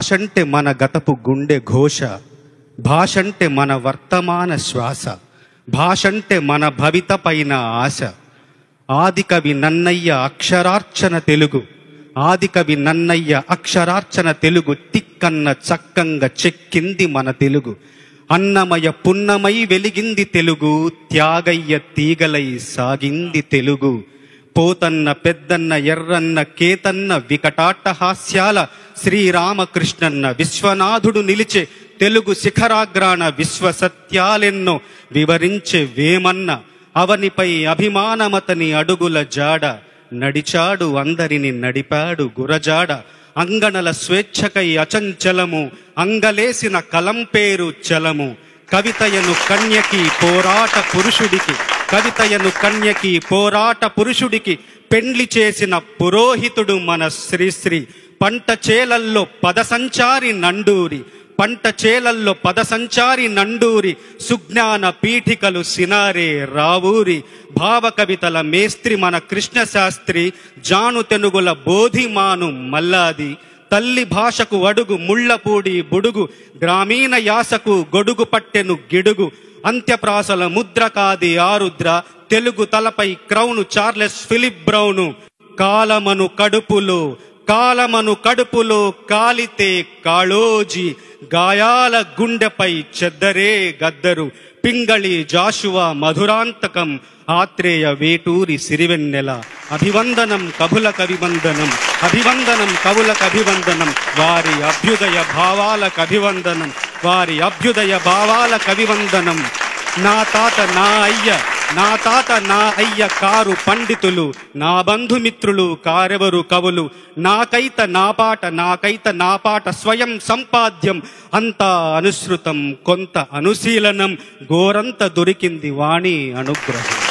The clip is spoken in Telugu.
భాషంటే మన గతపు గుండె ఘోష, భాషంటే మన వర్తమాన శ్వాస, భాషంటే మన భవిత పైన ఆశ. ఆదికవి నన్నయ్య అక్షరార్చన తెలుగు, ఆదికవి నన్నయ్య అక్షరార్చన తెలుగు, తిక్కన్న చక్కంగా చెక్కింది మన తెలుగు. అన్నమయ పున్నమై వెలిగింది తెలుగు, త్యాగయ్య తీగలై సాగింది తెలుగు. పోతన్న పెద్దన్న ఎర్రన్న కేతన్న వికటాట్టహాస్యాల శ్రీరామకృష్ణన్న విశ్వనాథుడు నిలిచే తెలుగు శిఖరాగ్రాణ విశ్వ సత్యాలెన్నో వివరించే వేమన్న. అవనిపై అభిమానమతని అడుగుల జాడ, నడిచాడు అందరిని నడిపాడు గురజాడ. అంగణల స్వేచ్ఛకై అచంచలము, అంగలేసిన కలం పేరు చలము. కవితయను కన్యకి పోరాట పురుషుడికి, కవితయను కన్యకి పోరాట పురుషుడికి పెండ్లి చేసిన పురోహితుడు మన శ్రీశ్రీ. పంట చేలల్లో పదసంచారి నండూరి, పంట చేలల్లో పదసంచారి నండూరి. సుజ్ఞాన పీఠికలు సినారే రావూరి. భావ కవితల మేస్త్రి మన కృష్ణ శాస్త్రి. జాను తెనుగుల బోధిమాను మల్లాది. తల్లి భాషకు అడుగు ముళ్ళపూడి బుడుగు, గ్రామీణ యాసకు గొడుగు పట్టెను గిడుగు. అంత్యప్రాసల ముద్రకాది ఆరుద్ర, తెలుగు తలపై క్రౌను చార్లెస్ ఫిలిప్ బ్రౌను. కాలమను కడుపులో, కాలమను కడుపులో కాలితే కాళోజీ. గాయాల గుండెపై చెద్దరే గద్దరు. పింగళి జాషువా మధురాంతకం, ఆత్రేయ వేటూరి సిరివెన్నెల. అభివందనం కవుల కవివందనం, అభివందనం కవుల కవివందనం. వారి అభ్యుదయ భావాల కవివందనం, వారి అభ్యుదయ భావాల కవివందనం. నా తాత నా అయ్య, నా తాత నా అయ్య కారు పండితులు, నా బంధుమిత్రులు కారెవరు కవులు. నాకైత నా పాట, నాకైత నా పాట స్వయం సంపాద్యం. అంతా అనుసృతం కొంత అనుశీలనం, గోరంత దొరికింది వాణి అనుగ్రహం.